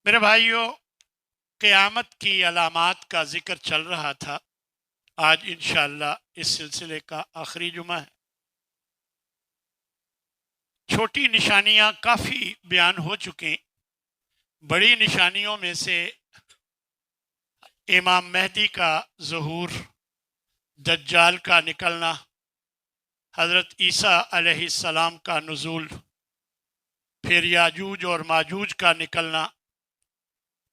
میرے بھائیوں، قیامت کی علامات کا ذکر چل رہا تھا۔ آج انشاءاللہ اس سلسلے کا آخری جمعہ ہے۔ چھوٹی نشانیاں کافی بیان ہو چکیں۔ بڑی نشانیوں میں سے امام مہدی کا ظہور، دجال کا نکلنا، حضرت عیسیٰ علیہ السلام کا نزول، پھر یاجوج اور ماجوج کا نکلنا،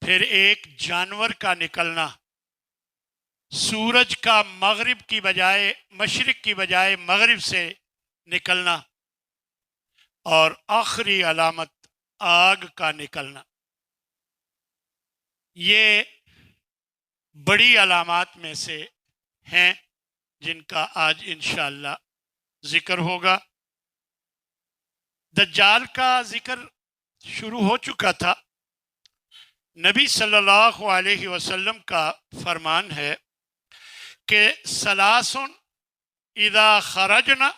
پھر ایک جانور کا نکلنا، سورج کا مغرب کی بجائے مشرق کی بجائے مغرب سے نکلنا، اور آخری علامت آگ کا نکلنا۔ یہ بڑی علامات میں سے ہیں جن کا آج انشاءاللہ ذکر ہوگا۔ دجال کا ذکر شروع ہو چکا تھا۔ نبی صلی اللہ علیہ وسلم کا فرمان ہے کہ ثلاث اذا خرجنا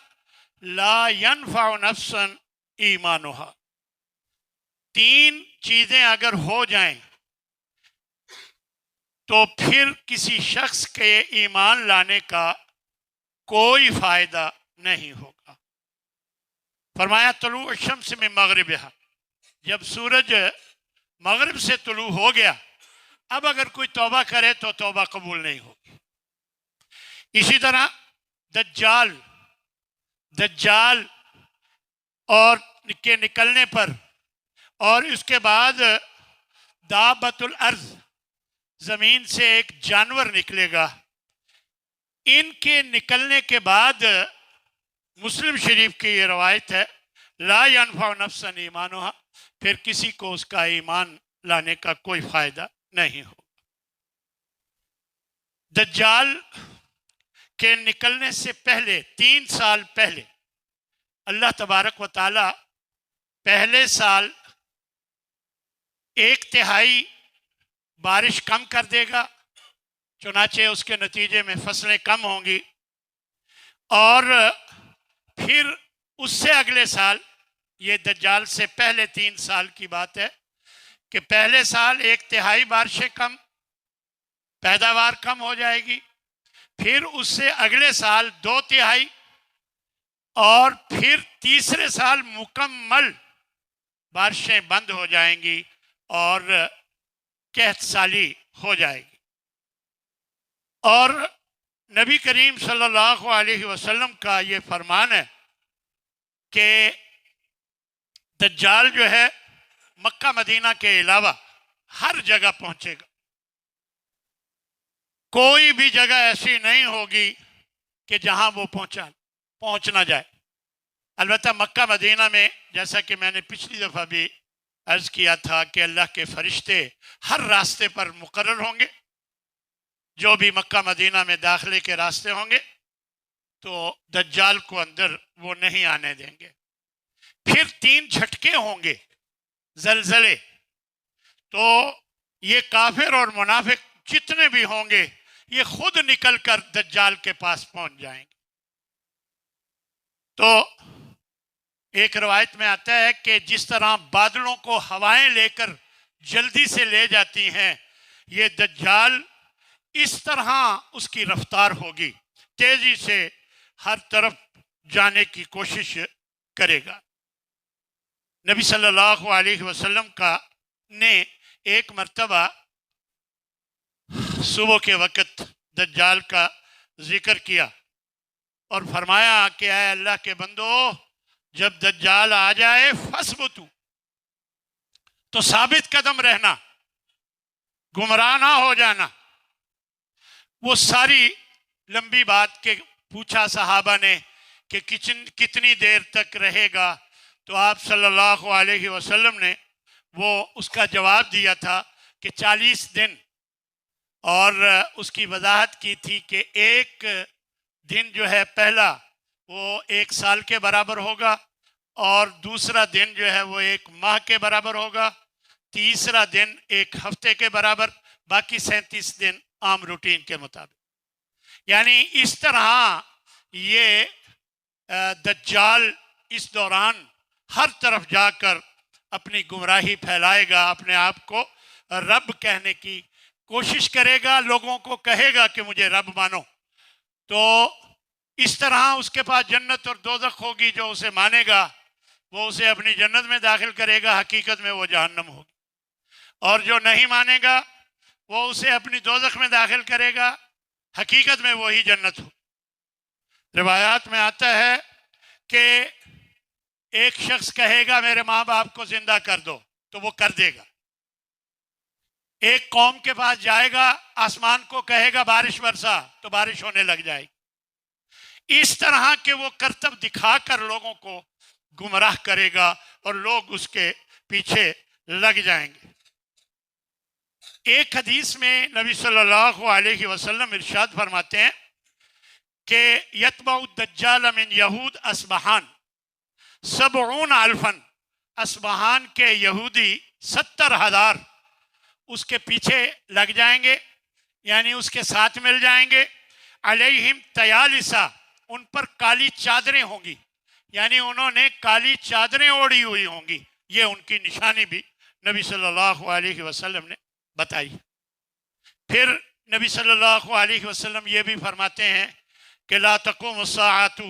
لا ينفع نفسا ایمانها، تین چیزیں اگر ہو جائیں تو پھر کسی شخص کے ایمان لانے کا کوئی فائدہ نہیں ہوگا۔ فرمایا طلوع الشمس من مغربها، جب سورج مغرب سے طلوع ہو گیا اب اگر کوئی توبہ کرے تو توبہ قبول نہیں ہوگی۔ اسی طرح دجال اور کے نکلنے پر، اور اس کے بعد دابۃ الارض، زمین سے ایک جانور نکلے گا۔ ان کے نکلنے کے بعد مسلم شریف کی یہ روایت ہے لا ينفع نفسا ایمانها، پھر کسی کو اس کا ایمان لانے کا کوئی فائدہ نہیں ہوگا۔ دجال کے نکلنے سے پہلے 3 سال پہلے اللہ تبارک و تعالی پہلے سال 1/3 بارش کم کر دے گا، چنانچہ اس کے نتیجے میں فصلیں کم ہوں گی، اور پھر اس سے اگلے سال، یہ دجال سے پہلے 3 سال کی بات ہے کہ پہلے سال 1/3 بارشیں کم، پیداوار کم ہو جائے گی، پھر اس سے اگلے سال 2/3، اور پھر تیسرے سال مکمل بارشیں بند ہو جائیں گی اور قحط سالی ہو جائے گی۔ اور نبی کریم صلی اللہ علیہ وسلم کا یہ فرمان ہے کہ دجال جو ہے مکہ مدینہ کے علاوہ ہر جگہ پہنچے گا، کوئی بھی جگہ ایسی نہیں ہوگی کہ جہاں وہ پہنچ نہ جائے۔ البتہ مکہ مدینہ میں، جیسا کہ میں نے پچھلی دفعہ بھی عرض کیا تھا کہ اللہ کے فرشتے ہر راستے پر مقرر ہوں گے، جو بھی مکہ مدینہ میں داخلے کے راستے ہوں گے تو دجال کو اندر وہ نہیں آنے دیں گے۔ پھر 3 جھٹکے ہوں گے، زلزلے، تو یہ کافر اور منافق جتنے بھی ہوں گے یہ خود نکل کر دجال کے پاس پہنچ جائیں گے۔ تو ایک روایت میں آتا ہے کہ جس طرح بادلوں کو ہوائیں لے کر جلدی سے لے جاتی ہیں، یہ دجال اس طرح اس کی رفتار ہوگی، تیزی سے ہر طرف جانے کی کوشش کرے گا۔ نبی صلی اللہ علیہ وسلم نے ایک مرتبہ صبح کے وقت دجال کا ذکر کیا اور فرمایا کہ اے اللہ کے بندو، جب دجال آ جائے فثبتو، تو ثابت قدم رہنا، گمراہ نہ ہو جانا۔ وہ ساری لمبی بات کے پوچھا صحابہ نے کہ کتنی دیر تک رہے گا، تو آپ صلی اللہ علیہ وسلم نے وہ اس کا جواب دیا تھا کہ 40 دن، اور اس کی وضاحت کی تھی کہ ایک دن جو ہے پہلا وہ 1 سال کے برابر ہوگا، اور دوسرا دن جو ہے وہ 1 ماہ کے برابر ہوگا، تیسرا دن 1 ہفتے کے برابر، باقی 37 دن عام روٹین کے مطابق۔ یعنی اس طرح یہ دجال اس دوران ہر طرف جا کر اپنی گمراہی پھیلائے گا، اپنے آپ کو رب کہنے کی کوشش کرے گا، لوگوں کو کہے گا کہ مجھے رب مانو، تو اس طرح اس کے پاس جنت اور دوزخ ہوگی۔ جو اسے مانے گا وہ اسے اپنی جنت میں داخل کرے گا، حقیقت میں وہ جہنم ہوگی، اور جو نہیں مانے گا وہ اسے اپنی دوزخ میں داخل کرے گا، حقیقت میں وہی جنت ہو۔ روایات میں آتا ہے کہ ایک شخص کہے گا میرے ماں باپ کو زندہ کر دو، تو وہ کر دے گا۔ ایک قوم کے پاس جائے گا، آسمان کو کہے گا بارش برسا، تو بارش ہونے لگ جائے گی۔ اس طرح کے وہ کرتب دکھا کر لوگوں کو گمراہ کرے گا اور لوگ اس کے پیچھے لگ جائیں گے۔ ایک حدیث میں نبی صلی اللہ علیہ وسلم ارشاد فرماتے ہیں کہ یتبع الدجال من یہود اصبہان 70,000 اصبہان کے یہودی 70,000 اس کے پیچھے لگ جائیں گے، یعنی اس کے ساتھ مل جائیں گے۔ علیہم تیالسا، ان پر کالی چادریں ہوں گی، یعنی انہوں نے کالی چادریں اوڑھی ہوئی ہوں گی۔ یہ ان کی نشانی بھی نبی صلی اللہ علیہ وسلم نے بتائی۔ پھر نبی صلی اللہ علیہ وسلم یہ بھی فرماتے ہیں کہ لا تقوم الساعۃ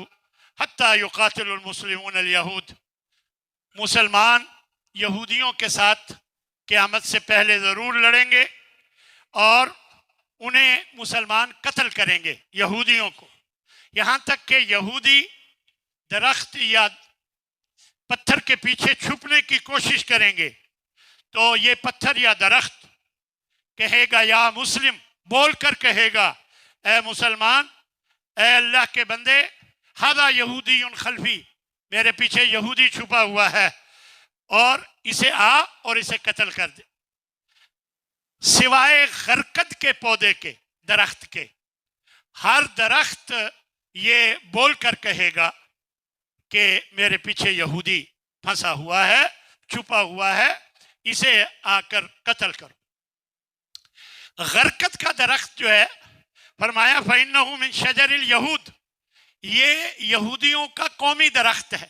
حتی یقاتل المسلمون الیہود، مسلمان یہودیوں کے ساتھ قیامت سے پہلے ضرور لڑیں گے اور انہیں مسلمان قتل کریں گے، یہودیوں کو، یہاں تک کہ یہودی درخت یا پتھر کے پیچھے چھپنے کی کوشش کریں گے تو یہ پتھر یا درخت کہے گا یا مسلم، بول کر کہے گا اے مسلمان، اے اللہ کے بندے، ھذا یہودی خلفی، میرے پیچھے یہودی چھپا ہوا ہے، اور اسے آ اور اسے قتل کر دے۔ سوائے غرقد کے پودے کے، درخت کے، ہر درخت یہ بول کر کہے گا کہ میرے پیچھے یہودی پھنسا ہوا ہے، چھپا ہوا ہے، اسے آ کر قتل کرو۔ غرقد کا درخت جو ہے، فرمایا فَإِنَّهُ مِن شَجَرِ الْيَهُودِ، یہ یہودیوں کا قومی درخت ہے،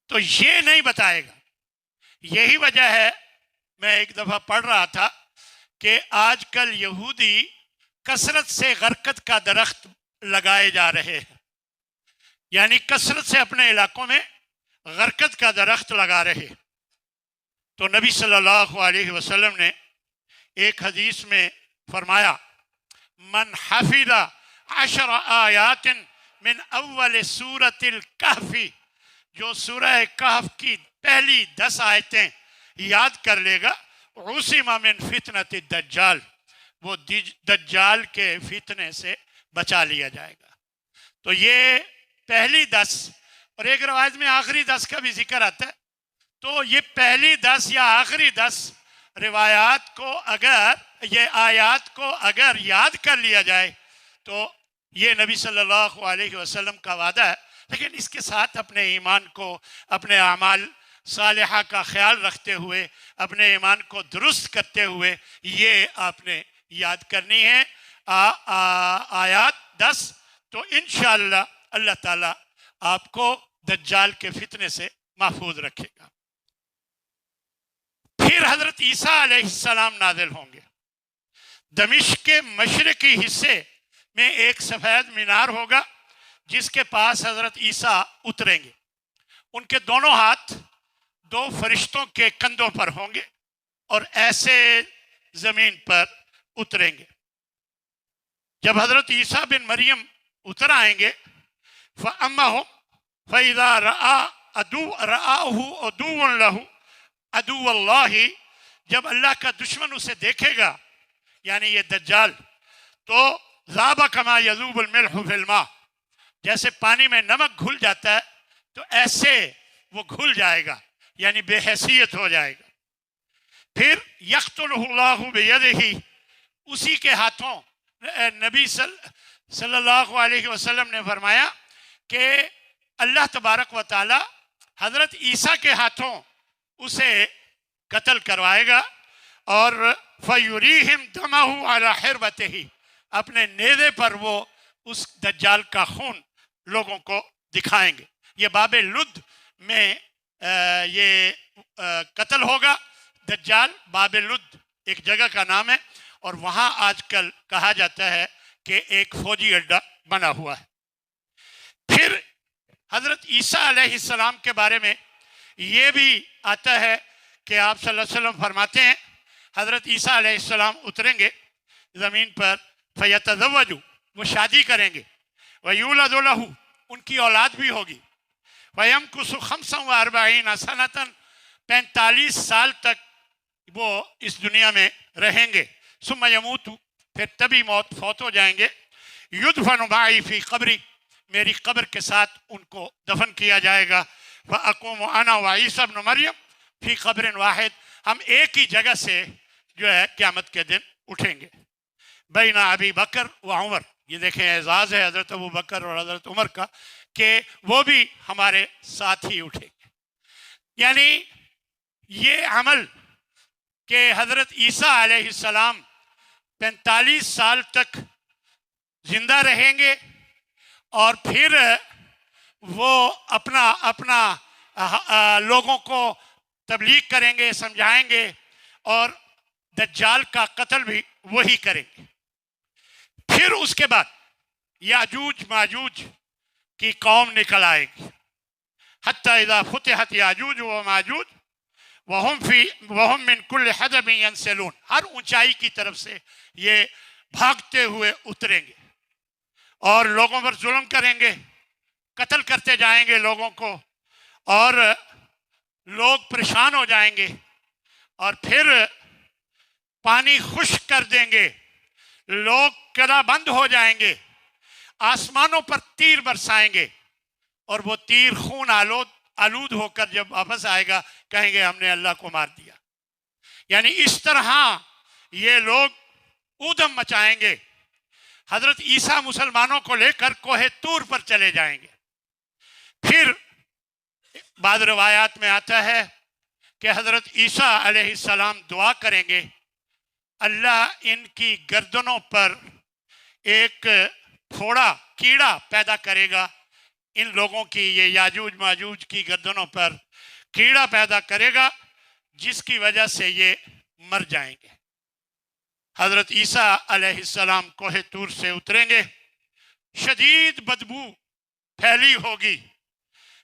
تو یہ نہیں بتائے گا۔ یہی وجہ ہے، میں ایک دفعہ پڑھ رہا تھا کہ آج کل یہودی کثرت سے غرقد کا درخت لگائے جا رہے ہیں، یعنی کثرت سے اپنے علاقوں میں غرقد کا درخت لگا رہے۔ تو نبی صلی اللہ علیہ وسلم نے ایک حدیث میں فرمایا من حفظ 10 آیات من اول سورۃ الکہف، جو سورہ کہف کی پہلی 10 آیتیں یاد کر لے گا، عصم من فتنۃ الدجال، وہ دجال کے فتنے سے بچا لیا جائے گا۔ تو یہ پہلی 10، اور ایک روایت میں آخری 10 کا بھی ذکر آتا ہے، تو یہ پہلی 10 یا آخری 10 روایات کو اگر، یہ آیات کو اگر یاد کر لیا جائے تو یہ نبی صلی اللہ علیہ وسلم کا وعدہ ہے۔ لیکن اس کے ساتھ اپنے ایمان کو، اپنے اعمال صالحہ کا خیال رکھتے ہوئے، اپنے ایمان کو درست کرتے ہوئے یہ آپ نے یاد کرنی ہے آیات 10، تو انشاءاللہ اللہ تعالیٰ آپ کو دجال کے فتنے سے محفوظ رکھے گا۔ پھر حضرت عیسیٰ علیہ السلام نازل ہوں گے۔ دمشق کے مشرقی حصے میں ایک سفید مینار ہوگا جس کے پاس حضرت عیسیٰ اتریں گے۔ ان کے دونوں ہاتھ 2 فرشتوں کے کندھوں پر ہوں گے اور ایسے زمین پر اتریں گے۔ جب حضرت عیسیٰ بن مریم اتر آئیں گے، فَأَمَّهُمْ فَإِذَا رَآهُ عَدُوٌّ لَهُ عدو اللہ، جب اللہ کا دشمن اسے دیکھے گا، یعنی یہ دجال، تو ذاب کما یذوب الملح فی الماء، جیسے پانی میں نمک گھل جاتا ہے تو ایسے وہ گھل جائے گا، یعنی بے حیثیت ہو جائے گا۔ پھر یقتلہ اللہ بیدہ، اسی کے ہاتھوں، نبی صلی اللہ علیہ وسلم نے فرمایا کہ اللہ تبارک و تعالی حضرت عیسیٰ کے ہاتھوں اسے قتل کروائے گا، اور فَيُرِيهِمْ دَمَهُ عَلَى حِرْبَتِهِ، اپنے نیزے پر وہ اس دجال کا خون لوگوں کو دکھائیں گے۔ یہ باب لد میں یہ قتل ہوگا، دجال باب لد ایک جگہ کا نام ہے، اور وہاں آج کل کہا جاتا ہے کہ ایک فوجی اڈہ بنا ہوا ہے۔ پھر حضرت عیسیٰ علیہ السلام کے بارے میں یہ بھی آتا ہے کہ آپ صلی اللہ علیہ وسلم فرماتے ہیں حضرت عیسیٰ علیہ السلام اتریں گے زمین پر، فیتزوجوا، وہ شادی کریں گے، ویولد لہ، ان کی اولاد بھی ہوگی، ویمکث 45 سنۃ، 45 سال تک وہ اس دنیا میں رہیں گے، ثم یموت، پھر تبھی فوت ہو جائیں گے، یدفن معی فی قبری، میری قبر کے ساتھ ان کو دفن کیا جائے گا، فاقوم انا وعیسی ابن مریم فی قبر واحد، ہم ایک ہی جگہ سے جو ہے قیامت کے دن اٹھیں گے، بین ابی بکر و عمر، یہ دیکھیں اعزاز ہے حضرت ابو بکر اور حضرت عمر کا کہ وہ بھی ہمارے ساتھ ہی اٹھیں گے۔ یعنی یہ عمل کہ حضرت عیسیٰ علیہ السلام 45 سال تک زندہ رہیں گے اور پھر وہ اپنا لوگوں کو تبلیغ کریں گے، سمجھائیں گے، اور دجال کا قتل بھی وہی کریں گے۔ پھر اس کے بعد یاجوج ماجوج کی قوم نکل آئے گی، حتی اذا فتحت یاجوج و ماجوج وہم من کل حدب ینسلون، ہر اونچائی کی طرف سے یہ بھاگتے ہوئے اتریں گے اور لوگوں پر ظلم کریں گے، قتل کرتے جائیں گے لوگوں کو، اور لوگ پریشان ہو جائیں گے، اور پھر پانی خشک کر دیں گے، لوگ قلع بند ہو جائیں گے، آسمانوں پر تیر برسائیں گے، اور وہ تیر خون آلود ہو کر جب واپس آئے گا کہیں گے ہم نے اللہ کو مار دیا۔ یعنی اس طرح یہ لوگ اودم مچائیں گے۔ حضرت عیسیٰ مسلمانوں کو لے کر کوہ طور پر چلے جائیں گے۔ پھر بعض روایات میں آتا ہے کہ حضرت عیسیٰ علیہ السلام دعا کریں گے، اللہ ان کی گردنوں پر ایک پھوڑا کیڑا پیدا کرے گا، ان لوگوں کی، یہ یاجوج ماجوج کی گردنوں پر کیڑا پیدا کرے گا جس کی وجہ سے یہ مر جائیں گے۔ حضرت عیسیٰ علیہ السلام کوہ طور سے اتریں گے، شدید بدبو پھیلی ہوگی،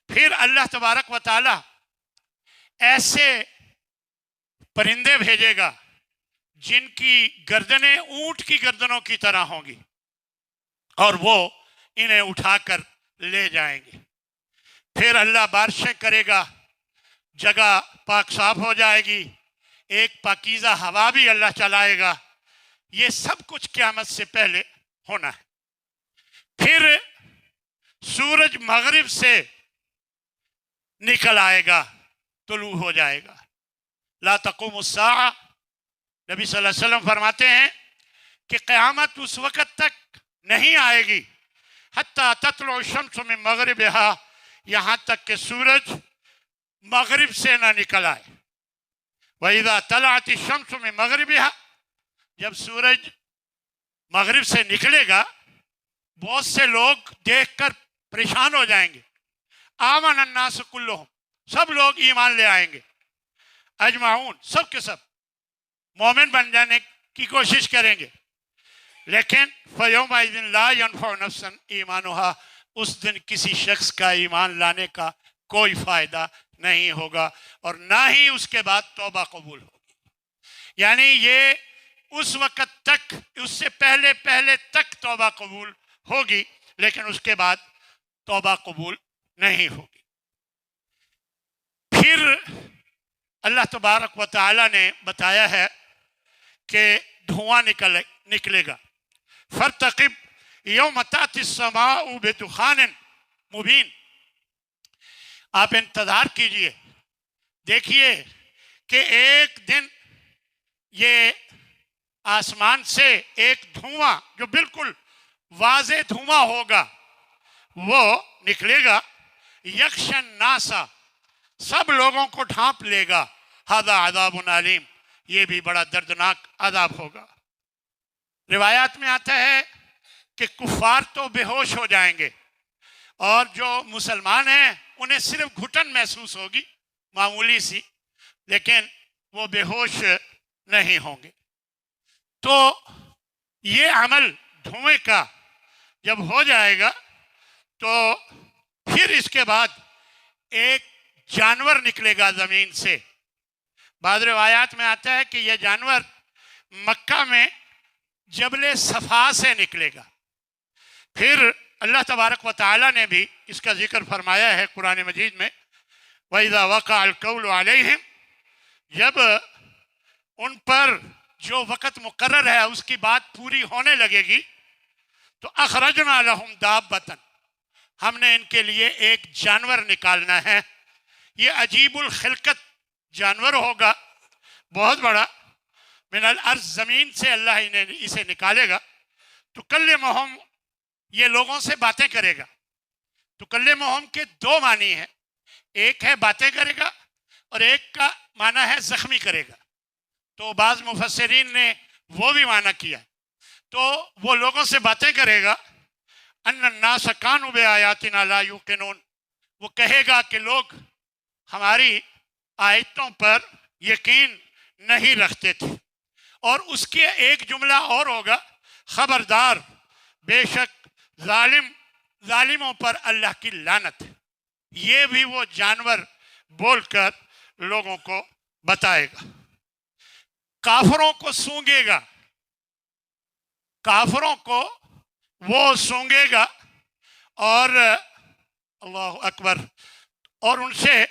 پھر اللہ تبارک و تعالی ایسے پرندے بھیجے گا جن کی گردنیں اونٹ کی گردنوں کی طرح ہوں گی، اور وہ انہیں اٹھا کر لے جائیں گے۔ پھر اللہ بارشیں کرے گا، جگہ پاک صاف ہو جائے گی، ایک پاکیزہ ہوا بھی اللہ چلائے گا۔ یہ سب کچھ قیامت سے پہلے ہونا ہے۔ پھر سورج مغرب سے نکل آئے گا، طلوع ہو جائے گا، لا تقوم الساعہ، نبی صلی اللہ علیہ وسلم فرماتے ہیں کہ قیامت اس وقت تک نہیں آئے گی حتی تطلع الشمس من مغربہا، یہاں تک کہ سورج مغرب سے نہ نکل آئے۔ وَإِذَا طَلَعَتِ الشَّمْسُ مِن مَغْرِبِهَا، جب سورج مغرب سے نکلے گا بہت سے لوگ دیکھ کر پریشان ہو جائیں گے، آمن الناس کلہم، سب لوگ ایمان لے آئیں گے، اجمعون، سب کے سب مومن بن جانے کی کوشش کریں گے، لیکن فَيَوْمَئِذٍ لَا يَنْفَعُ نَفْسًا إِيمَانُهَا، اس دن کسی شخص کا ایمان لانے کا کوئی فائدہ نہیں ہوگا، اور نہ ہی اس کے بعد توبہ قبول ہوگی۔ یعنی یہ اس وقت تک، اس سے پہلے تک توبہ قبول ہوگی، لیکن اس کے بعد توبہ قبول نہیں ہوگی۔ پھر اللہ تبارک و تعالی نے بتایا ہے کہ دھواں نکلے گا، فَارْتَقِبْ يَوْمَ تَأْتِي السَّمَاءُ بِدُخَانٍ مُبِينٍ، آپ انتظار کیجئے، دیکھیے کہ ایک دن یہ آسمان سے ایک دھواں جو بالکل واضح دھواں ہوگا وہ نکلے گا، یغشی الناس، سب لوگوں کو ڈھانپ لے گا، ھذا عذاب علیم، یہ بھی بڑا دردناک عذاب ہوگا۔ روایات میں آتا ہے کہ کفار تو بے ہوش ہو جائیں گے، اور جو مسلمان ہیں انہیں صرف گھٹن محسوس ہوگی معمولی سی، لیکن وہ بے ہوش نہیں ہوں گے۔ تو یہ عمل دھوئیں کا جب ہو جائے گا تو پھر اس کے بعد ایک جانور نکلے گا زمین سے. بعض روایات میں آتا ہے کہ یہ جانور مکہ میں جبل صفا سے نکلے گا. پھر اللہ تبارک و تعالی نے بھی اس کا ذکر فرمایا ہے قرآن مجید میں، وَإِذَا وَقَعَ الْقَوْلُ عَلَيْهِمْ، جب ان پر جو وقت مقرر ہے اس کی بات پوری ہونے لگے گی تو اخرجنا لہم دابۃ، ہم نے ان کے لیے ایک جانور نکالنا ہے. یہ عجیب الخلقت جانور ہوگا، بہت بڑا، من الارض، زمین سے اللہ انہیں اسے نکالے گا. تکلمہم، یہ لوگوں سے باتیں کرے گا. تکلمہم کے دو معنی ہیں، ایک ہے باتیں کرے گا اور ایک کا معنی ہے زخمی کرے گا. تو بعض مفسرین نے وہ بھی معنی کیا. تو وہ لوگوں سے باتیں کرے گا. ان الناس کانوا بآیاتنا لا یوقنون، وہ کہے گا کہ لوگ ہماری آیتوں پر یقین نہیں رکھتے تھے. اور اس کے ایک جملہ اور ہوگا، خبردار، بے شک ظالموں پر اللہ کی لعنت. یہ بھی وہ جانور بول کر لوگوں کو بتائے گا. کافروں کو سونگے گا، کافروں کو وہ سونگے گا اور اللہ اکبر، اور ان سے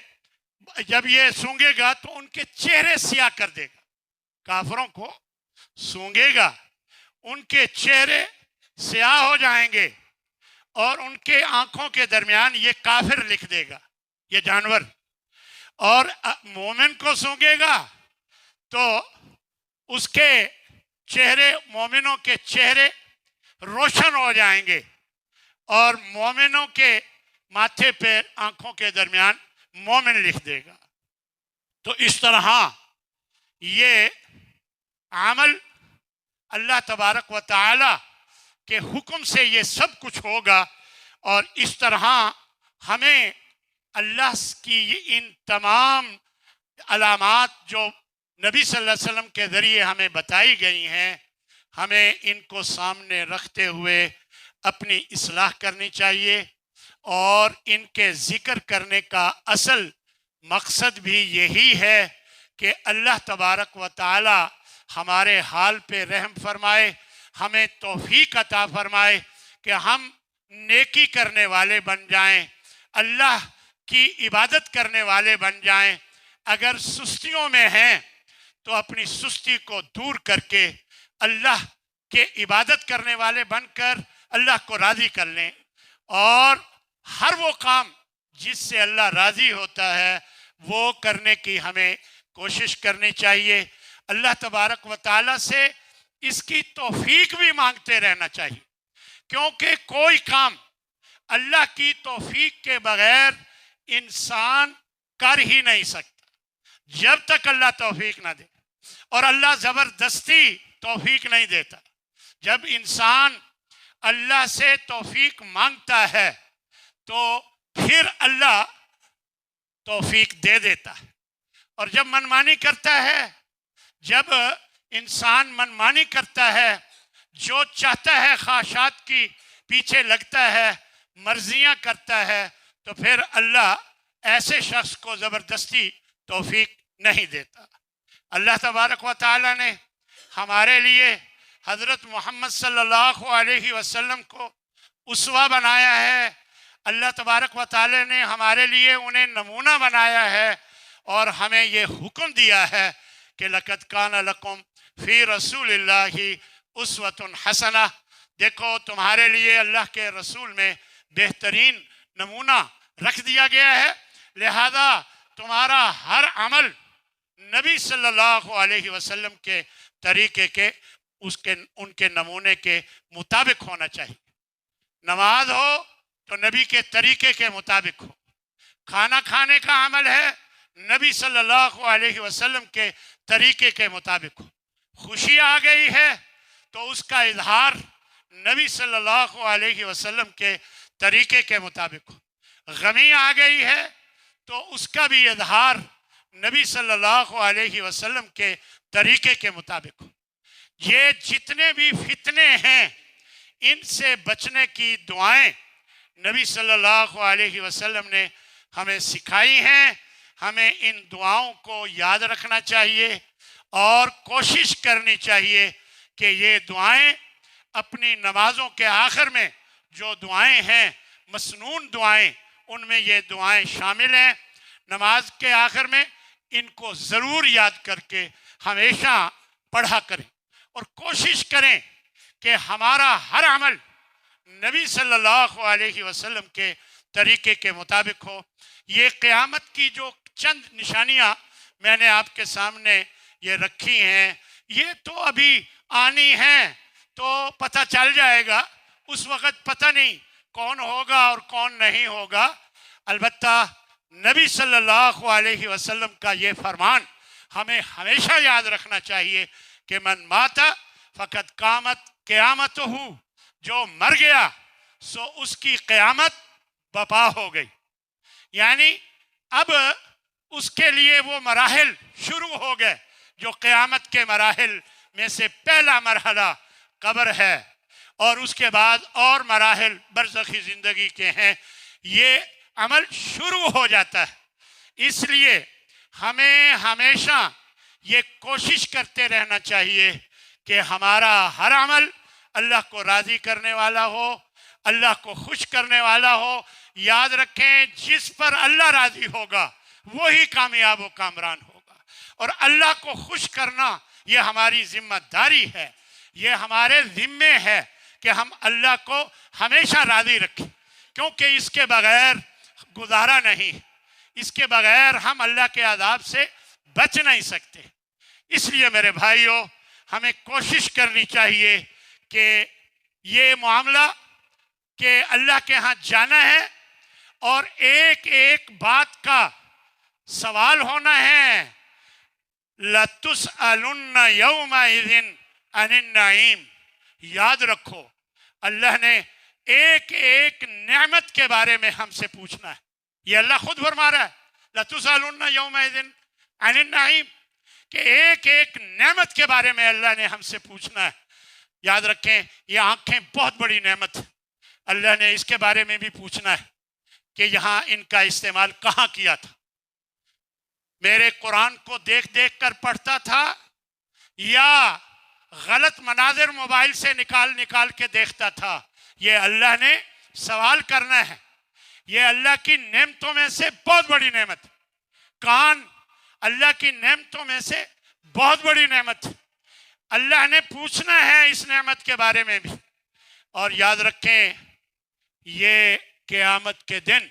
جب یہ سونگے گا تو ان کے چہرے سیاہ کر دے گا. کافروں کو سونگے گا، ان کے چہرے سیاہ ہو جائیں گے اور ان کے آنکھوں کے درمیان یہ کافر لکھ دے گا یہ جانور. اور مومن کو سونگے گا تو اس کے چہرے، مومنوں کے چہرے روشن ہو جائیں گے اور مومنوں کے ماتھے پہ، آنکھوں کے درمیان مومن لکھ دے گا. تو اس طرح یہ عمل اللہ تبارک و تعالی کے حکم سے یہ سب کچھ ہوگا. اور اس طرح ہمیں اللہ کی ان تمام علامات جو نبی صلی اللہ علیہ وسلم کے ذریعے ہمیں بتائی گئی ہیں، ہمیں ان کو سامنے رکھتے ہوئے اپنی اصلاح کرنی چاہیے. اور ان کے ذکر کرنے کا اصل مقصد بھی یہی ہے کہ اللہ تبارک و تعالی ہمارے حال پہ رحم فرمائے، ہمیں توفیق عطا فرمائے کہ ہم نیکی کرنے والے بن جائیں، اللہ کی عبادت کرنے والے بن جائیں. اگر سستیوں میں ہیں تو اپنی سستی کو دور کر کے اللہ کے عبادت کرنے والے بن کر اللہ کو راضی کر لیں. اور ہر وہ کام جس سے اللہ راضی ہوتا ہے وہ کرنے کی ہمیں کوشش کرنی چاہیے. اللہ تبارک و تعالیٰ سے اس کی توفیق بھی مانگتے رہنا چاہیے، کیونکہ کوئی کام اللہ کی توفیق کے بغیر انسان کر ہی نہیں سکتا جب تک اللہ توفیق نہ دے. اور اللہ زبردستی توفیق نہیں دیتا. جب انسان اللہ سے توفیق مانگتا ہے تو پھر اللہ توفیق دے دیتا ہے. اور جب منمانی کرتا ہے، جب انسان منمانی کرتا ہے، جو چاہتا ہے خواہشات کی پیچھے لگتا ہے، مرضیاں کرتا ہے، تو پھر اللہ ایسے شخص کو زبردستی توفیق نہیں دیتا. اللہ تبارک و تعالی نے ہمارے لیے حضرت محمد صلی اللہ علیہ وسلم کو اسوہ بنایا ہے. اللہ تبارک و تعالی نے ہمارے لیے انہیں نمونہ بنایا ہے اور ہمیں یہ حکم دیا ہے کہ لقد کان لکم فی رسول اللہ اسوۃ حسنہ، دیکھو تمہارے لیے اللہ کے رسول میں بہترین نمونہ رکھ دیا گیا ہے، لہذا تمہارا ہر عمل نبی صلی اللہ علیہ وسلم کے طریقے کے ان کے نمونے کے مطابق ہونا چاہیے. نماز ہو تو نبی کے طریقے کے مطابق ہو. کھانا کھانے کا عمل ہے نبی صلی اللہ علیہ وسلم کے طریقے کے مطابق ہو. خوشی آ گئی ہے تو اس کا اظہار نبی صلی اللہ علیہ وسلم کے طریقے کے مطابق ہو. غمی آ گئی ہے تو اس کا بھی اظہار نبی صلی اللہ علیہ وسلم کے طریقے کے مطابق ہو. یہ جتنے بھی فتنے ہیں ان سے بچنے کی دعائیں نبی صلی اللہ علیہ وسلم نے ہمیں سکھائی ہیں. ہمیں ان دعاؤں کو یاد رکھنا چاہیے اور کوشش کرنی چاہیے کہ یہ دعائیں اپنی نمازوں کے آخر میں جو دعائیں ہیں مسنون دعائیں ان میں یہ دعائیں شامل ہیں. نماز کے آخر میں ان کو ضرور یاد کر کے ہمیشہ پڑھا کریں اور کوشش کریں کہ ہمارا ہر عمل نبی صلی اللہ علیہ وسلم کے طریقے کے مطابق ہو. یہ قیامت کی جو چند نشانیاں میں نے آپ کے سامنے یہ رکھی ہیں یہ تو ابھی آنی ہیں تو پتہ چل جائے گا. اس وقت پتہ نہیں کون ہوگا اور کون نہیں ہوگا. البتہ نبی صلی اللہ علیہ وسلم کا یہ فرمان ہمیں ہمیشہ یاد رکھنا چاہیے کہ من مات فقط قامت قیامت ہو، جو مر گیا سو اس کی قیامت بپا ہو گئی. یعنی اب اس کے لیے وہ مراحل شروع ہو گئے جو قیامت کے مراحل میں سے پہلا مرحلہ قبر ہے اور اس کے بعد اور مراحل برزخی زندگی کے ہیں. یہ عمل شروع ہو جاتا ہے. اس لیے ہمیں ہمیشہ یہ کوشش کرتے رہنا چاہیے کہ ہمارا ہر عمل اللہ کو راضی کرنے والا ہو، اللہ کو خوش کرنے والا ہو. یاد رکھیں جس پر اللہ راضی ہوگا وہی کامیاب و کامران ہوگا. اور اللہ کو خوش کرنا یہ ہماری ذمہ داری ہے، یہ ہمارے ذمے ہے کہ ہم اللہ کو ہمیشہ راضی رکھیں، کیونکہ اس کے بغیر گزارا نہیں، اس کے بغیر ہم اللہ کے عذاب سے بچ نہیں سکتے. اس لیے میرے بھائیوں ہمیں کوشش کرنی چاہیے کہ یہ معاملہ کہ اللہ کے ہاں جانا ہے اور ایک ایک بات کا سوال ہونا ہے. لَتُسْأَلُنَّ يَوْمَئِذٍ عَنِ النَّعِيمِ. یاد رکھو اللہ نے ایک ایک نعمت کے بارے میں ہم سے پوچھنا ہے. یہ اللہ خود فرما رہا ہے لَتُسْأَلُنَّ يَوْمَئِذٍ عَنِ النَّعِيمِ کہ ایک ایک نعمت کے بارے میں اللہ نے ہم سے پوچھنا ہے. یاد رکھیں یہ آنکھیں بہت بڑی نعمت ہے. اللہ نے اس کے بارے میں بھی پوچھنا ہے کہ یہاں ان کا استعمال کہاں کیا تھا. میرے قرآن کو دیکھ دیکھ کر پڑھتا تھا یا غلط مناظر موبائل سے نکال کے دیکھتا تھا. یہ اللہ نے سوال کرنا ہے. یہ اللہ کی نعمتوں میں سے بہت بڑی نعمت. کان اللہ کی نعمتوں میں سے بہت بڑی نعمت. اللہ نے پوچھنا ہے اس نعمت کے بارے میں بھی. اور یاد رکھیں یہ قیامت کے دن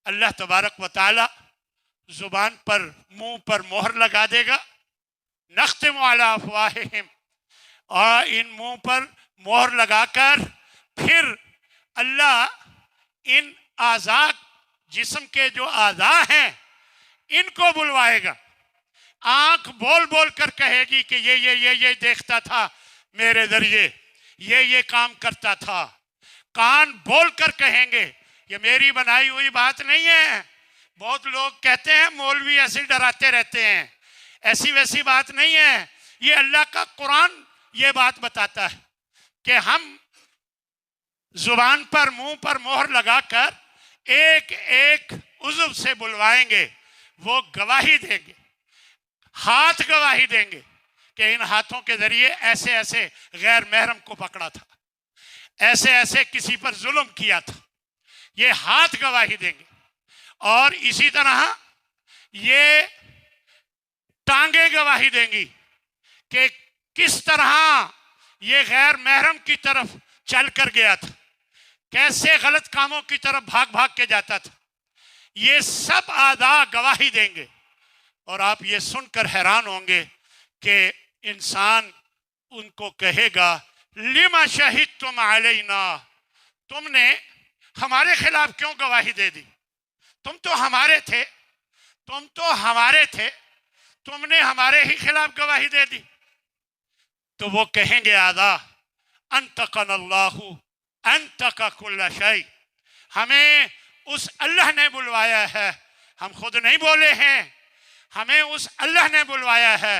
اللہ تبارک و تعالی زبان پر منہ پر مہر لگا دے گا. نختم علی افواہہم، اور ان منہ پر مہر لگا کر پھر اللہ ان اعضاء جسم کے جو اعضاء ہیں ان کو بلوائے گا. آنکھ بول بول کر کہے گی کہ یہ دیکھتا تھا میرے ذریعے، یہ کام کرتا تھا. کان بول کر کہیں گے یہ میری بنائی ہوئی بات نہیں ہے. بہت لوگ کہتے ہیں مولوی ایسے ڈراتے رہتے ہیں، ایسی ویسی بات نہیں ہے. یہ اللہ کا قرآن یہ بات بتاتا ہے کہ ہم زبان پر منہ پر مہر لگا کر ایک ایک عضو سے بلوائیں گے. وہ گواہی دیں گے، ہاتھ گواہی دیں گے کہ ان ہاتھوں کے ذریعے ایسے ایسے غیر محرم کو پکڑا تھا، ایسے ایسے کسی پر ظلم کیا تھا. یہ ہاتھ گواہی دیں گے. اور اسی طرح یہ ٹانگیں گواہی دیں گی کہ کس طرح یہ غیر محرم کی طرف چل کر گیا تھا، کیسے غلط کاموں کی طرف بھاگ بھاگ کے جاتا تھا. یہ سب اعضاء گواہی دیں گے. اور آپ یہ سن کر حیران ہوں گے کہ انسان ان کو کہے گا لما شہدتم علینا، تم نے ہمارے خلاف کیوں گواہی دے دی؟ تم تو ہمارے تھے، تم نے ہمارے ہی خلاف گواہی دے دی. تو وہ کہیں گے اعضاء انطقنا اللہ انطق کل شیء، ہمیں اس اللہ نے بلوایا ہے، ہم خود نہیں بولے ہیں. ہمیں اس اللہ نے بلوایا ہے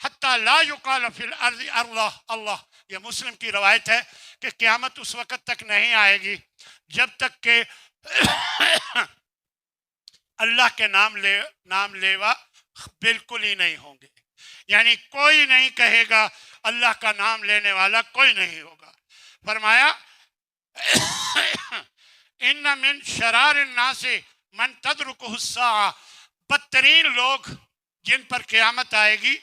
حتی لا یقال فی الارض اللہ اللہ. یہ مسلم کی روایت ہے کہ قیامت اس وقت تک نہیں آئے گی جب تک کہ اللہ کے نام لیوا بالکل ہی نہیں ہوں گے. یعنی کوئی نہیں کہے گا، اللہ کا نام لینے والا کوئی نہیں ہوگا. فرمایا ان من شرار الناس من تدرکہ الساعہ، بدترین لوگ جن پر قیامت آئے گی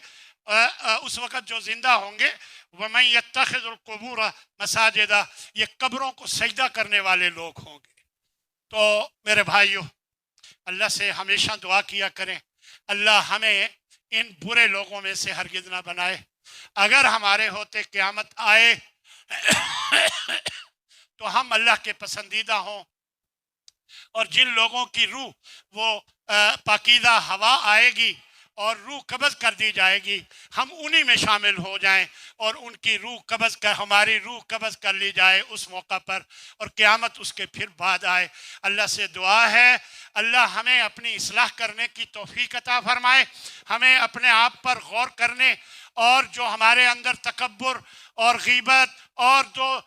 اس وقت جو زندہ ہوں گے، ومن یتخذ القبور مساجدہ، یہ قبروں کو سجدہ کرنے والے لوگ ہوں گے. تو میرے بھائیو، اللہ سے ہمیشہ دعا کیا کریں اللہ ہمیں ان برے لوگوں میں سے ہرگز نہ بنائے. اگر ہمارے ہوتے قیامت آئے تو ہم اللہ کے پسندیدہ ہوں، اور جن لوگوں کی روح وہ پاکیزہ ہوا آئے گی اور روح قبض کر دی جائے گی، ہم انہی میں شامل ہو جائیں اور ان کی روح قبض کر ہماری روح قبض کر لی جائے اس موقع پر، اور قیامت اس کے پھر بعد آئے. اللہ سے دعا ہے اللہ ہمیں اپنی اصلاح کرنے کی توفیق عطا فرمائے، ہمیں اپنے آپ پر غور کرنے، اور جو ہمارے اندر تکبر اور غیبت اور جو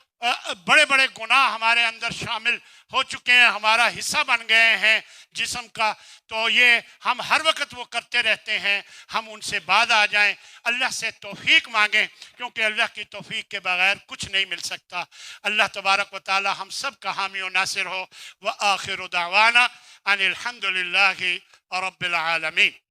بڑے بڑے گناہ ہمارے اندر شامل ہو چکے ہیں، ہمارا حصہ بن گئے ہیں جسم کا، تو یہ ہم ہر وقت وہ کرتے رہتے ہیں، ہم ان سے بعد آ جائیں. اللہ سے توفیق مانگیں کیونکہ اللہ کی توفیق کے بغیر کچھ نہیں مل سکتا. اللہ تبارک و تعالی ہم سب کا حامی و ناصر ہو. وآخر دعوانا ان الحمد للہ رب العالمین.